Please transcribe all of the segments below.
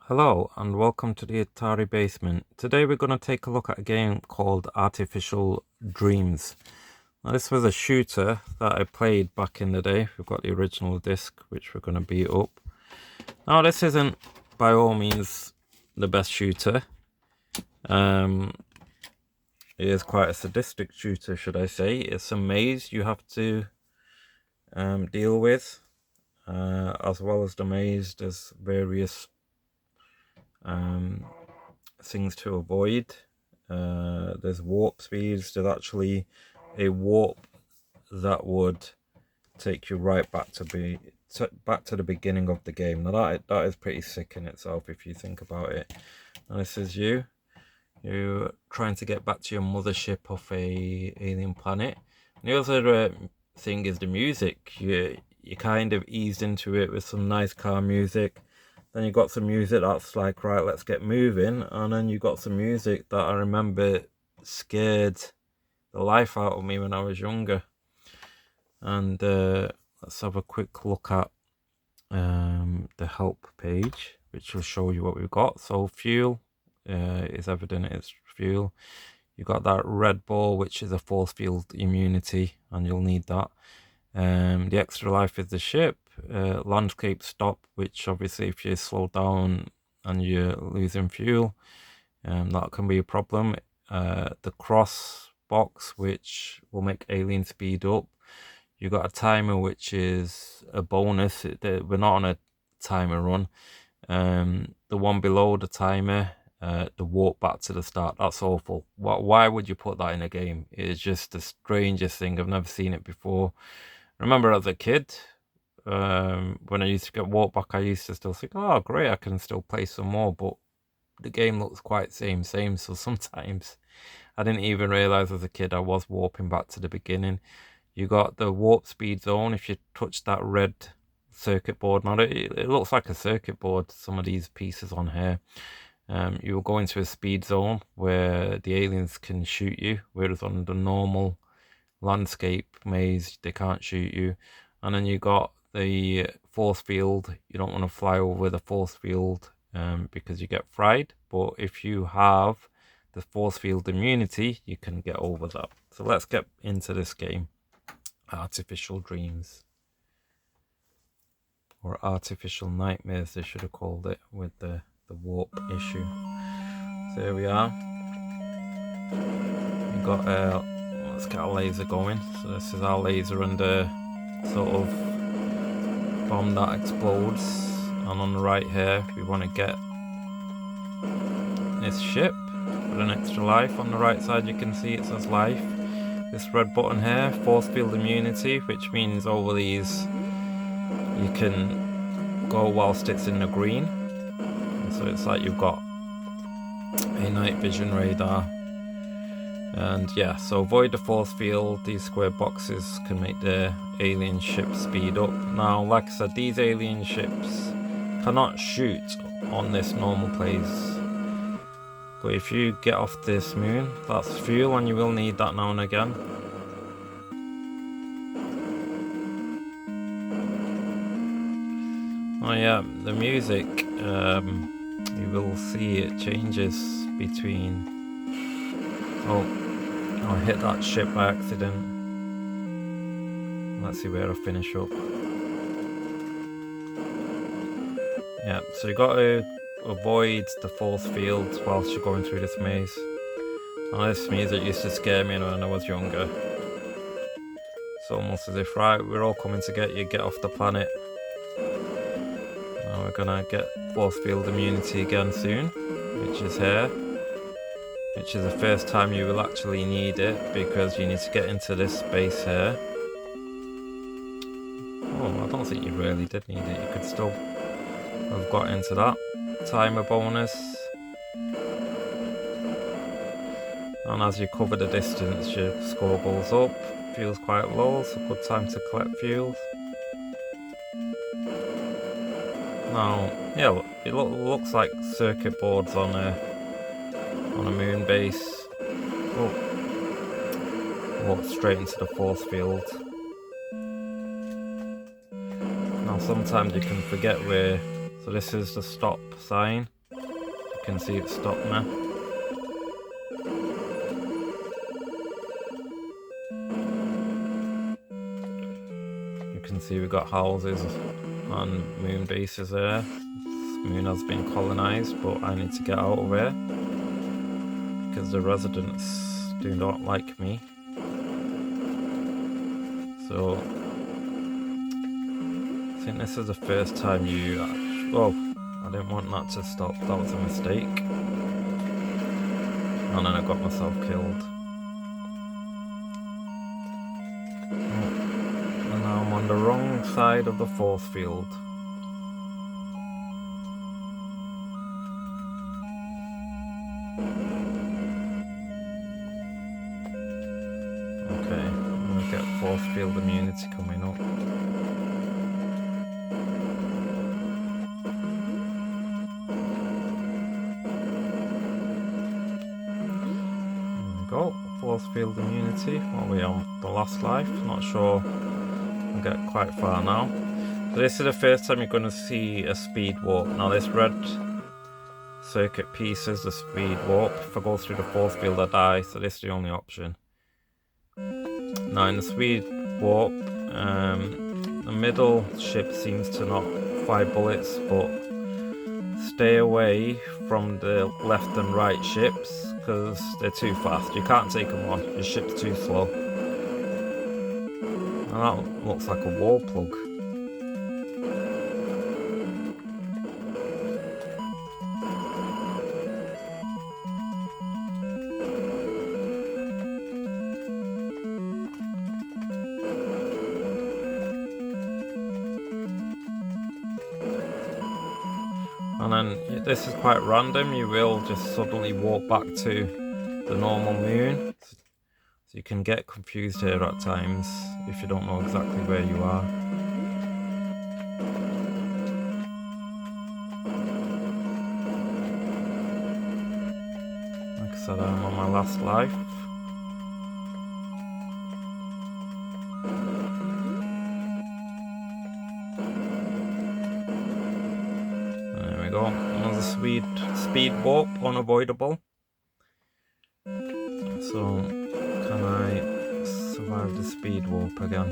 Hello and welcome to the Atari basement. Today we're going to take a look at a game called Artificial Dreams. Now this was a shooter that I played back in the day. We've got the original disc which we're going to beat up. Now this isn't by all means the best shooter. It is quite a sadistic shooter, should I say. It's a maze you have to deal with. As well as the maze, there's various things to avoid. There's warp speeds. There's actually a warp that would take you right back to the beginning of the game. Now that is pretty sick in itself if you think about it. And this is you trying to get back to your mothership of a alien planet. And the other thing is the music. You kind of eased into it with some nice car music. Then you got some music that's like, right, let's get moving. And then you got some music that I remember scared the life out of me when I was younger. And let's have a quick look at the help page, which will show you what we've got. So fuel is evident, it's fuel. You got that red ball, which is a force field immunity, and you'll need that. The extra life is the ship. Landscape stop, which obviously if you slow down and you're losing fuel, that can be a problem. The cross box, which will make alien speed up. You got a timer, which is a bonus. We're not on a timer run. The one below the timer, the warp back to the start, that's awful. Why would you put that in a game? It's just the strangest thing. I've never seen it before. I remember as a kid, when I used to get warp back, I used to still think, oh great, I can still play some more, but the game looks quite same, so sometimes I didn't even realize as a kid I was warping back to the beginning. You got the warp speed zone. If you touch that red circuit board, now it looks like a circuit board, some of these pieces on here. You will go into a speed zone where the aliens can shoot you, whereas on the normal landscape maze they can't shoot you. And then you got the force field. You don't want to fly over the force field because you get fried, but if you have the force field immunity you can get over that. So let's get into this game. Artificial Dreams, or Artificial Nightmares they should have called it, with the warp issue. So here we are. We got let's get our laser going. So this is our laser under sort of bomb that explodes, and on the right here we want to get this ship with an extra life. On the right side you can see it says life. This red button here, force field immunity, which means over these you can go whilst it's in the green. And so it's like you've got a night vision radar. And yeah, so avoid the force field. These square boxes can make the alien ship speed up. Now, like I said, these alien ships cannot shoot on this normal place. But if you get off this moon, that's fuel, and you will need that now and again. Oh yeah, the music, you will see it changes between... Oh, I hit that ship by accident. Let's see where I finish up. Yeah, so you got to avoid the force field whilst you're going through this maze. Now this music used to scare me when I was younger. It's almost as if, right, we're all coming to get you, get off the planet. Now we're gonna get force field immunity again soon, which is here. Which is the first time you will actually need it, because you need to get into this space here. Oh, I don't think you really did need it. You could still have got into that. Timer bonus. And as you cover the distance, your score goes up. Fuel's quite low, so good time to collect fuel. Now, yeah, look, it looks like circuit boards on a moon base. Oh, walk straight into the force field. Now sometimes you can forget where, so this is the stop sign. can see it stopped me. You can see we've got houses and moon bases there. This moon has been colonized, but I need to get out of here because the residents do not like me. So I think this is the first time you actually, oh, I didn't want that to stop, that was a mistake. And then I got myself killed. And now I'm on the wrong side of the force field. Okay, I'm gonna get force field immunity coming up. Go, force field immunity. What are we on? The last life? Not sure. I'll get quite far now. So this is the first time you're going to see a speed warp. Now this red circuit piece is the speed warp. If I go through the force field I die, so this is the only option. Now in the speed warp, the middle ship seems to not fire bullets, but stay away from the left and right ships because they're too fast. You can't take them on, your ship's too slow. And that looks like a wall plug. And then this is quite random, you will just suddenly walk back to the normal moon. So you can get confused here at times if you don't know exactly where you are. Like I said, I'm on my last life. Another speed warp, unavoidable. So, can I survive the speed warp again?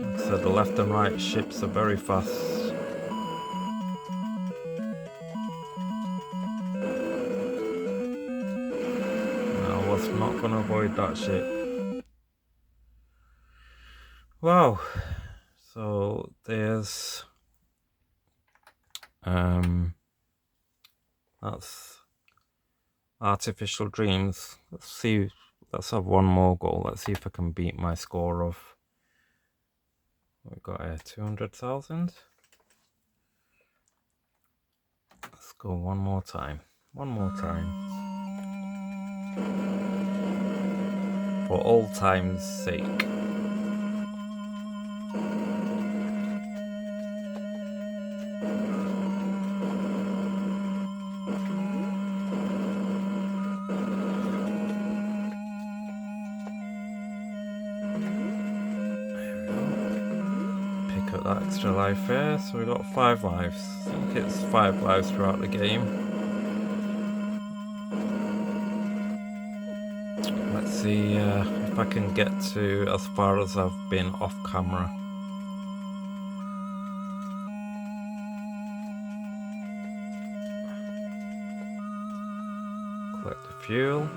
Like I said, the left and right ships are very fast. I was not going to avoid that ship. Wow. So, there's... that's Artificial Dreams. Let's see, let's have one more goal. Let's see if I can beat my score of, we got here, 200,000. Let's go one more time. One more time. For old time's sake. That extra life there, so we got 5 lives. I think it's 5 lives throughout the game. Let's see if I can get to as far as I've been off camera. Collect the fuel.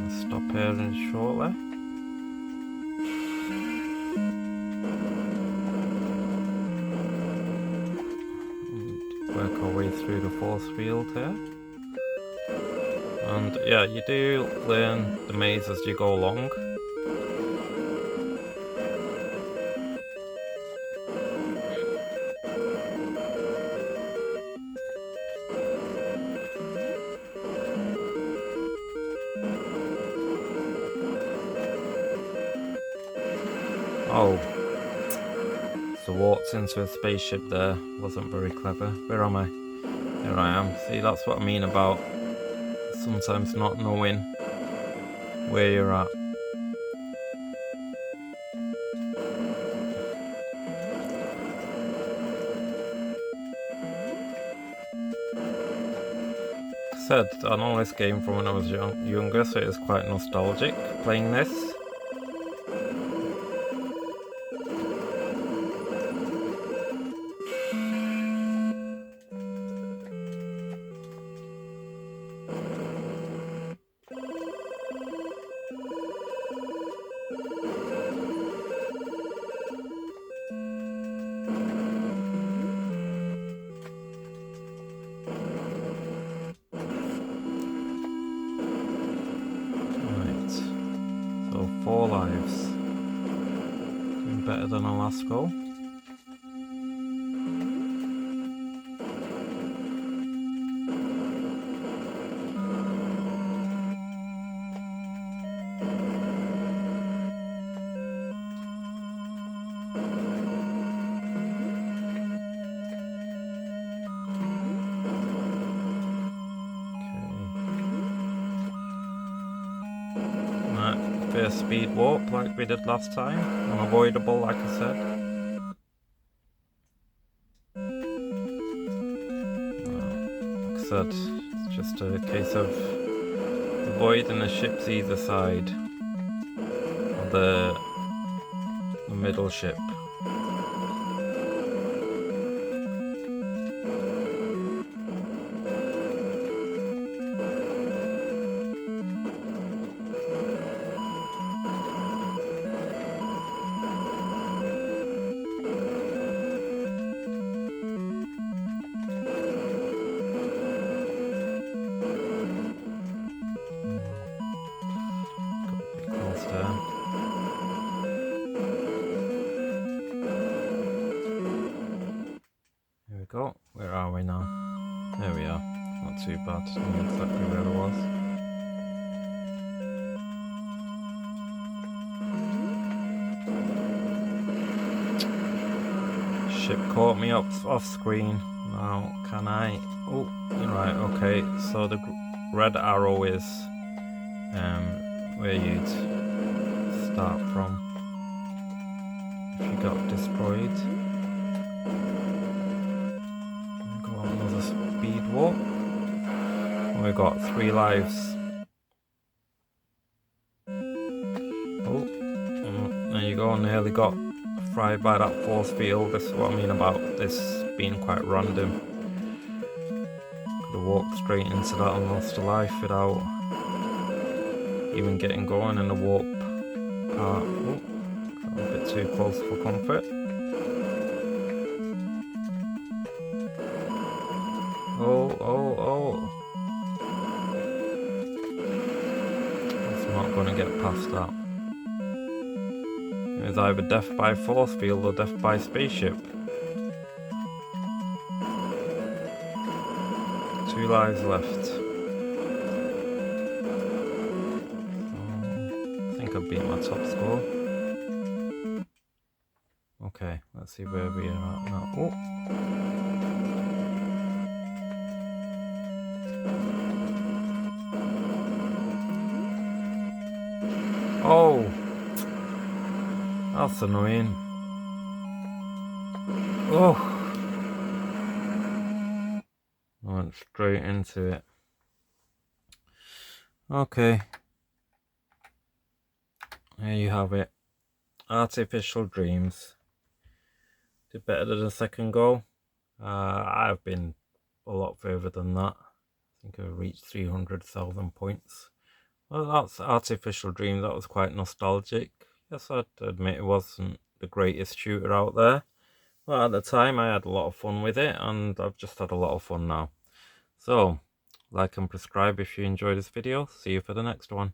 Stop here shortly. And work our way through the force field here. And yeah, you do learn the maze as you go along. Oh, so walked into a spaceship there, wasn't very clever. Where am I? Here I am. See, that's what I mean about sometimes not knowing where you're at. Said I know this game from when I was younger, so it is quite nostalgic playing this. So 4 lives. Doing better than our last go. First speed warp like we did last time. Unavoidable, like I said. Like I said, it's just a case of avoiding the ships either side of the middle ship. Here we go. Where are we now? There we are. Not too bad. I knew exactly where I was. Ship caught me up off screen. Now can I? Oh, right. Okay. So the red arrow is where you'd start from if you got destroyed. Another speed warp. We got 3 lives. Oh, there you go. Nearly got fried by that force field. This is what I mean about this being quite random. Could have walked straight into that and lost a life without even getting going in the warp part. Oh, got a bit too close for comfort. Oh. It's not going to get past that. It's either death by force field or death by spaceship. 2 lives left. I think I beat my top score. Okay, let's see where we are at now. Oh, that's annoying. Oh, I went straight into it. Okay, there you have it. Artificial Dreams. Did better than the second go. I've been a lot further than that. I think I reached 300,000 points. Well, that's Artificial Dreams. That was quite nostalgic. Yes, I'd admit it wasn't the greatest shooter out there. But at the time, I had a lot of fun with it, and I've just had a lot of fun now. So, like and subscribe if you enjoyed this video. See you for the next one.